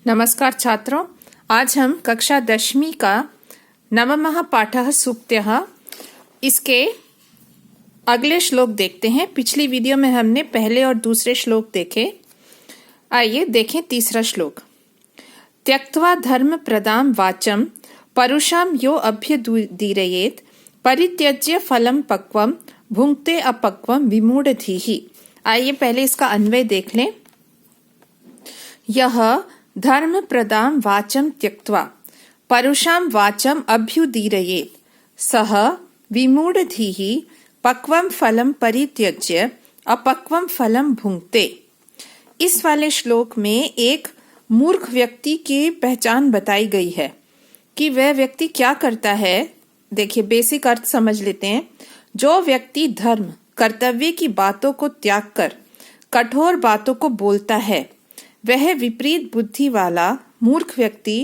नमस्कार छात्रों, आज हम कक्षा 10वीं का नवमः पाठः सूक्तयः इसके अगले श्लोक देखते हैं। पिछली वीडियो में हमने पहले और दूसरे श्लोक देखे। आइए देखें तीसरा श्लोक। त्यक्त्वा धर्म प्रदाम वाचम परुषाम यो अभ्युदीरयेत परित्यज्य फलम पक्वम भुंक्ते अपक्वम विमूढ़धीः। आइए पहले इसका अन्वय देख लें। यह धर्म प्रदाम वाचम त्यक्त्वा परुषाम वाचम अभ्युदीरयेत सह विमूढ़धीः पक्वम फलम परित्यज्य अपक्वम फलम भुंक्ते। इस वाले श्लोक में एक मूर्ख व्यक्ति की पहचान बताई गई है कि वह व्यक्ति क्या करता है। देखिए, बेसिक अर्थ समझ लेते हैं। जो व्यक्ति धर्म कर्तव्य की बातों को त्याग कर कठोर बातों को बोलता है, वह विपरीत बुद्धि वाला मूर्ख व्यक्ति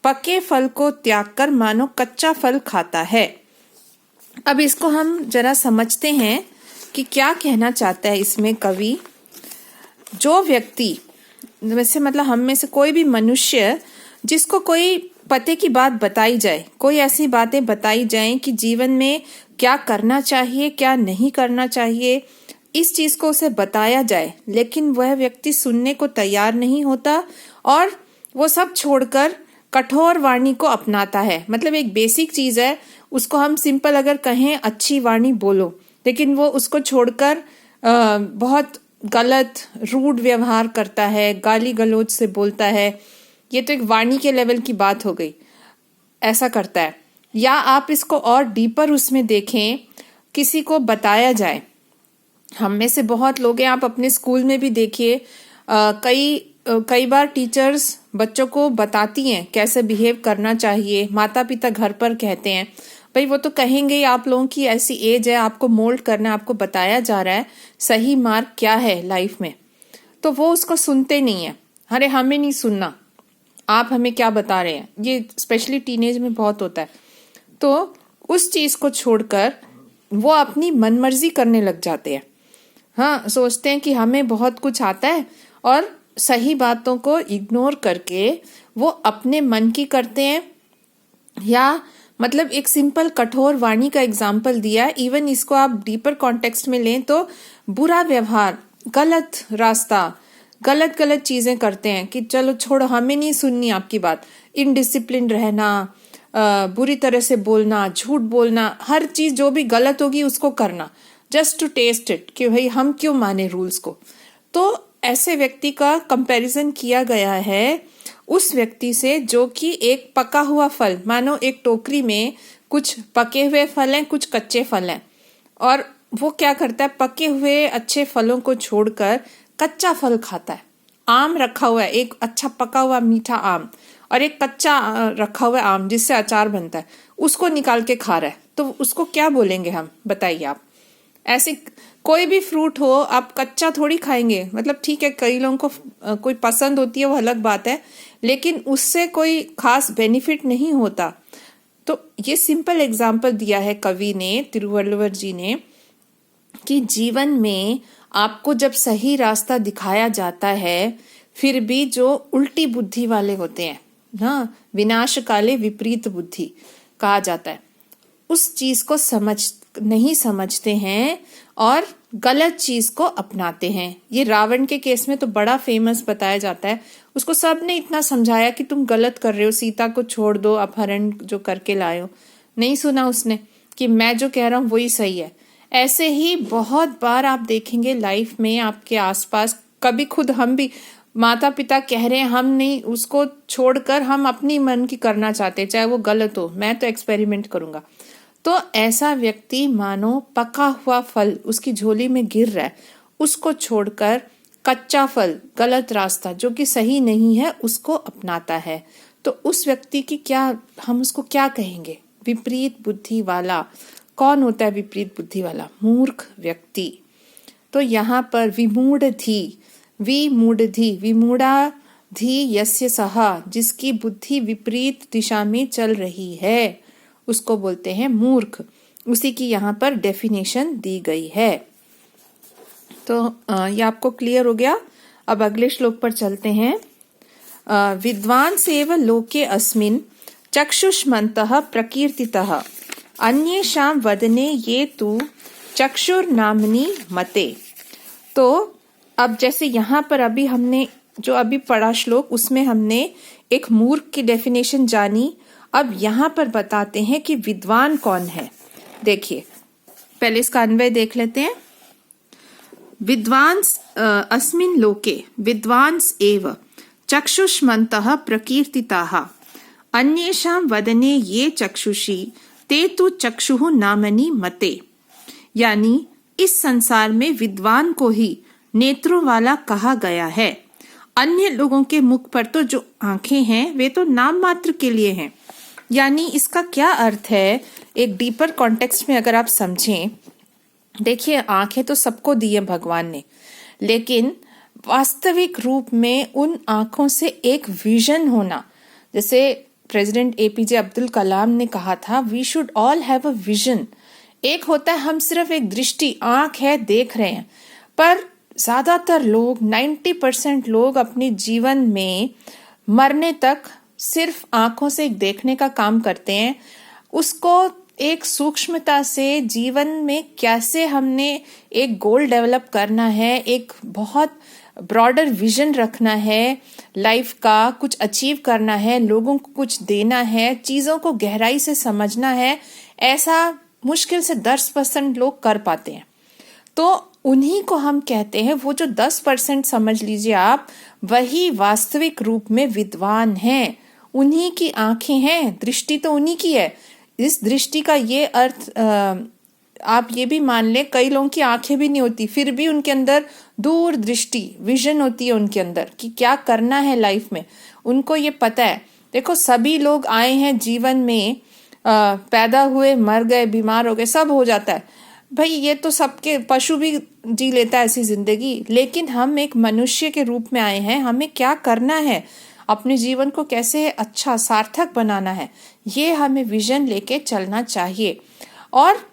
पके फल को त्याग कर मानो कच्चा फल खाता है। अब इसको हम जरा समझते हैं कि क्या कहना चाहता है इसमें कवि। जो व्यक्ति, वैसे मतलब हम में से कोई भी मनुष्य जिसको कोई पते की बात बताई जाए, कोई ऐसी बातें बताई जाएं कि जीवन में क्या करना चाहिए क्या नहीं करना चाहिए, इस चीज को उसे बताया जाए, लेकिन वह व्यक्ति सुनने को तैयार नहीं होता और वो सब छोड़कर कठोर वाणी को अपनाता है। मतलब एक बेसिक चीज है, उसको हम सिंपल अगर कहें अच्छी वाणी बोलो, लेकिन वो उसको छोड़कर बहुत गलत रूड व्यवहार करता है, गाली गलौज से बोलता है। ये तो एक वाणी के लेवल की बात हो गई, ऐसा करता है। या आप इसको और डीपर उसमें देखें, किसी को बताया जाए, हम में से बहुत लोग हैं, आप अपने स्कूल में भी देखिए, कई बार टीचर्स बच्चों को बताती हैं कैसे बिहेव करना चाहिए। माता पिता घर पर कहते हैं, भाई वो तो कहेंगे ही, आप लोगों की ऐसी एज है, आपको मोल्ड करना है, आपको बताया जा रहा है सही मार्ग क्या है लाइफ में, तो वो उसको सुनते नहीं है। अरे हमें नहीं सुनना, आप हमें क्या बता रहे हैं। ये स्पेशली टीनेज में बहुत होता है। तो उस चीज को छोड़कर वो अपनी मनमर्जी करने लग जाते हैं। हाँ, सोचते हैं कि हमें बहुत कुछ आता है और सही बातों को इग्नोर करके वो अपने मन की करते हैं। या मतलब एक सिंपल कठोर वाणी का एग्जाम्पल दिया। इवन इसको आप डीपर कॉन्टेक्स्ट में लें तो बुरा व्यवहार, गलत रास्ता, गलत चीजें करते हैं कि चलो छोड़ो, हमें नहीं सुननी आपकी बात। इनडिसिप्लिन रहना, बुरी तरह से बोलना, झूठ बोलना, हर चीज जो भी गलत होगी उसको करना, जस्ट टू टेस्ट इट, कि भाई हम क्यों माने रूल्स को। तो ऐसे व्यक्ति का कंपैरिजन किया गया है उस व्यक्ति से जो कि एक पका हुआ फल, मानो एक टोकरी में कुछ पके हुए फल हैं, कुछ कच्चे फल हैं, और वो क्या करता है, पके हुए अच्छे फलों को छोड़कर कच्चा फल खाता है। आम रखा हुआ है, एक अच्छा पका हुआ मीठा आम और एक कच्चा रखा हुआ आम जिससे अचार बनता है, उसको निकाल के खा रहा है। तो उसको क्या बोलेंगे हम, बताइए आप। ऐसे कोई भी फ्रूट हो, आप कच्चा थोड़ी खाएंगे। मतलब ठीक है, कई लोगों को कोई पसंद होती है, वो अलग बात है, लेकिन उससे कोई खास बेनिफिट नहीं होता। तो ये सिंपल एग्जाम्पल दिया है कवि ने, तिरुवल्लुवर जी ने, कि जीवन में आपको जब सही रास्ता दिखाया जाता है, फिर भी जो उल्टी बुद्धि वाले होते हैं, हाँ, विनाश काले विपरीत बुद्धि कहा जाता है, उस चीज को नहीं समझते हैं और गलत चीज को अपनाते हैं। ये रावण के केस में तो बड़ा फेमस बताया जाता है। उसको सबने इतना समझाया कि तुम गलत कर रहे हो, सीता को छोड़ दो, अपहरण जो करके लाए हो। नहीं सुना उसने कि मैं जो कह रहा हूँ वही सही है। ऐसे ही बहुत बार आप देखेंगे लाइफ में आपके आसपास। कभी खुद हम भी, माता पिता कह रहे हैं, हम नहीं, उसको छोड़कर हम अपनी मन की करना चाहते हैं, चाहे वो गलत हो, मैं तो एक्सपेरिमेंट करूंगा। तो ऐसा व्यक्ति मानो पका हुआ फल उसकी झोली में गिर रहा है, उसको छोड़कर कच्चा फल, गलत रास्ता जो कि सही नहीं है, उसको अपनाता है। तो उस व्यक्ति की क्या, हम उसको क्या कहेंगे, विपरीत बुद्धि वाला। कौन होता है विपरीत बुद्धि वाला? मूर्ख व्यक्ति। तो यहाँ पर विमूढ़धि, विमूढ़ा धी यस्य सहा, जिसकी बुद्धि विपरीत दिशा में चल रही है, उसको बोलते हैं मूर्ख। उसी की यहाँ पर डेफिनेशन दी गई है। तो ये आपको क्लियर हो गया। अब अगले श्लोक पर चलते हैं। विद्वांसेव लोके अस्मिन् चक्षुष्मन्तः प्रकीर्तितः अन्येषां वदने ये तु चक्षुर्नाम्नि मते। तो अब जैसे यहाँ पर अभी हमने जो अभी पढ़ा श्लोक, उसमें हमने एक मूर्ख की डेफिनेशन जानी। अब यहाँ पर बताते हैं कि विद्वान कौन है। देखिए, पहले इसका अन्वय देख लेते हैं। विद्वांस अस्मिन् लोके विद्वांस एव चक्षुष्मन्तः प्रकीर्तिताः अन्येषां वदने ये चक्षुषी ते तु चक्षुः नामनि मते। यानी इस संसार में विद्वान को ही नेत्रों वाला कहा गया है। अन्य लोगों के मुख पर तो जो आंखें हैं वे तो नाम मात्र के लिए हैं। यानी इसका क्या अर्थ है, एक डीपर कॉन्टेक्स्ट में अगर आप समझें। देखिए, आंखें तो सबको दी है भगवान ने, लेकिन वास्तविक रूप में उन आंखों से एक विजन होना, जैसे प्रेसिडेंट एपीजे अब्दुल कलाम ने कहा था, we should all have a vision. एक होता है हम सिर्फ एक दृष्टि, आंख है, देख रहे हैं, पर ज्यादातर लोग 90% लोग अपने जीवन में मरने तक सिर्फ आंखों से देखने का काम करते हैं। उसको एक सूक्ष्मता से जीवन में कैसे हमने एक गोल डेवलप करना है, एक बहुत ब्रॉडर विजन रखना है, लाइफ का कुछ अचीव करना है, लोगों को कुछ देना है, चीजों को गहराई से समझना है, ऐसा मुश्किल से 10% लोग कर पाते हैं। तो उन्हीं को हम कहते हैं, वो जो 10% समझ लीजिए आप, वही वास्तविक रूप में विद्वान हैं। उन्हीं की आंखें हैं, दृष्टि तो उन्हीं की है। इस दृष्टि का ये अर्थ आप ये भी मान ले, कई लोगों की आंखें भी नहीं होती, फिर भी उनके अंदर दूर दृष्टि, विजन होती है उनके अंदर कि क्या करना है लाइफ में। उनको ये पता है। देखो, सभी लोग आए हैं जीवन में, पैदा हुए, मर गए, बीमार हो गए, सब हो जाता है भाई। ये तो सबके, पशु भी जी लेता है ऐसी जिंदगी, लेकिन हम एक मनुष्य के रूप में आए हैं। हमें क्या करना है, अपने जीवन को कैसे अच्छा सार्थक बनाना है, ये हमें विजन लेके चलना चाहिए। और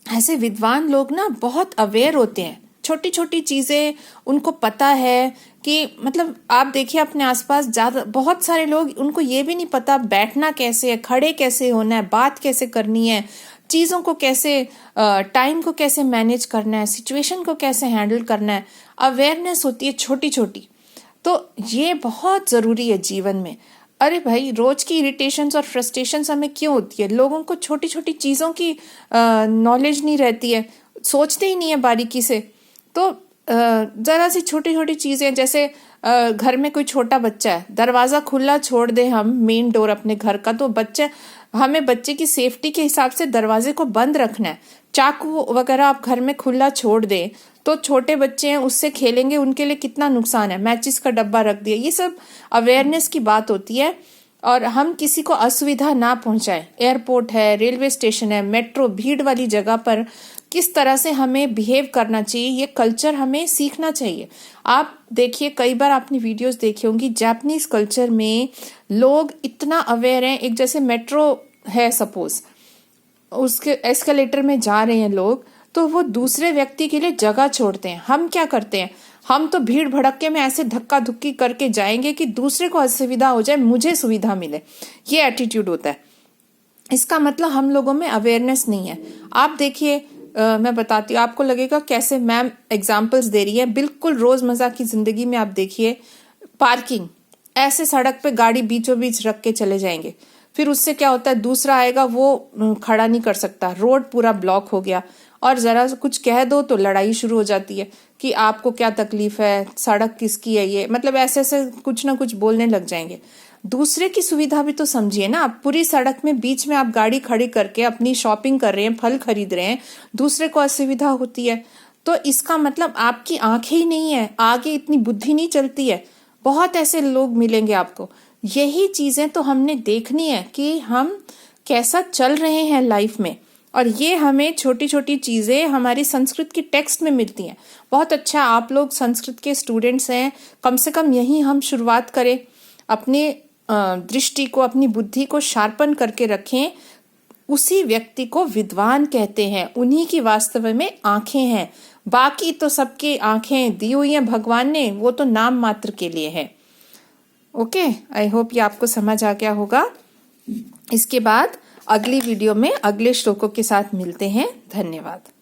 ऐसे विद्वान लोग ना बहुत अवेयर होते हैं, छोटी छोटी चीजें उनको पता है कि मतलब आप देखिए अपने आसपास ज्यादा बहुत सारे लोग, उनको ये भी नहीं पता बैठना कैसे है, खड़े कैसे होना है, बात कैसे करनी है, चीज़ों को कैसे, टाइम को कैसे मैनेज करना है, सिचुएशन को कैसे हैंडल करना है। अवेयरनेस होती है छोटी छोटी। तो ये बहुत ज़रूरी है जीवन में। अरे भाई, रोज की इरिटेशंस और फ्रस्ट्रेशंस हमें क्यों होती है? लोगों को छोटी छोटी चीज़ों की नॉलेज नहीं रहती है, सोचते ही नहीं है बारीकी से। तो ज़रा सी छोटी छोटी चीज़ें, जैसे घर में कोई छोटा बच्चा है, दरवाज़ा खुला छोड़ दे हम, मेन डोर अपने घर का, तो हमें बच्चे की सेफ्टी के हिसाब से दरवाजे को बंद रखना है। चाकू वगैरह आप घर में खुला छोड़ दे तो छोटे बच्चे हैं, उससे खेलेंगे, उनके लिए कितना नुकसान है। मैचिस का डब्बा रख दिया, ये सब अवेयरनेस की बात होती है। और हम किसी को असुविधा ना पहुंचाएं। एयरपोर्ट है, रेलवे स्टेशन है, मेट्रो, भीड़ वाली जगह पर किस तरह से हमें बिहेव करना चाहिए, ये कल्चर हमें सीखना चाहिए। आप देखिए, कई बार आपने वीडियोस देखी होंगी, जापानीज कल्चर में लोग इतना अवेयर हैं। एक जैसे मेट्रो है सपोज, उसके एस्केलेटर में जा रहे हैं लोग, तो वो दूसरे व्यक्ति के लिए जगह छोड़ते हैं। हम क्या करते हैं, हम तो भीड़ भड़क्के में ऐसे धक्का धुक्की करके जाएंगे कि दूसरे को असुविधा हो जाए, मुझे सुविधा मिले, ये एटीट्यूड होता है। इसका मतलब हम लोगों में अवेयरनेस नहीं है। आप देखिए, मैं बताती हूँ, आपको लगेगा कैसे मैम एग्जाम्पल्स दे रही है, बिल्कुल रोजमर्रा की जिंदगी में आप देखिए। पार्किंग, ऐसे सड़क पे गाड़ी बीचों बीच रख के चले जाएंगे, फिर उससे क्या होता है, दूसरा आएगा वो खड़ा नहीं कर सकता, रोड पूरा ब्लॉक हो गया, और जरा कुछ कह दो तो लड़ाई शुरू हो जाती है कि आपको क्या तकलीफ है, सड़क किसकी है, ये मतलब ऐसे ऐसे कुछ ना कुछ बोलने लग जाएंगे। दूसरे की सुविधा भी तो समझिए ना। आप पूरी सड़क में बीच में आप गाड़ी खड़ी करके अपनी शॉपिंग कर रहे हैं, फल खरीद रहे हैं, दूसरे को असुविधा होती है, तो इसका मतलब आपकी आंखें ही नहीं है, आगे इतनी बुद्धि नहीं चलती है। बहुत ऐसे लोग मिलेंगे आपको। यही चीजें तो हमने देखनी है कि हम कैसा चल रहे हैं लाइफ में, और ये हमें छोटी छोटी चीजें हमारी संस्कृत की टेक्स्ट में मिलती हैं। बहुत अच्छा, आप लोग संस्कृत के स्टूडेंट्स हैं, कम से कम यही हम शुरुआत करें, अपने दृष्टि को, अपनी बुद्धि को शार्पन करके रखें। उसी व्यक्ति को विद्वान कहते हैं, उन्हीं की वास्तव में आंखें हैं। बाकी तो सबकी आंखें दी हुई हैं भगवान ने, वो तो नाम मात्र के लिए है। ओके, आई होप ये आपको समझ आ गया होगा। इसके बाद अगली वीडियो में अगले श्लोकों के साथ मिलते हैं। धन्यवाद।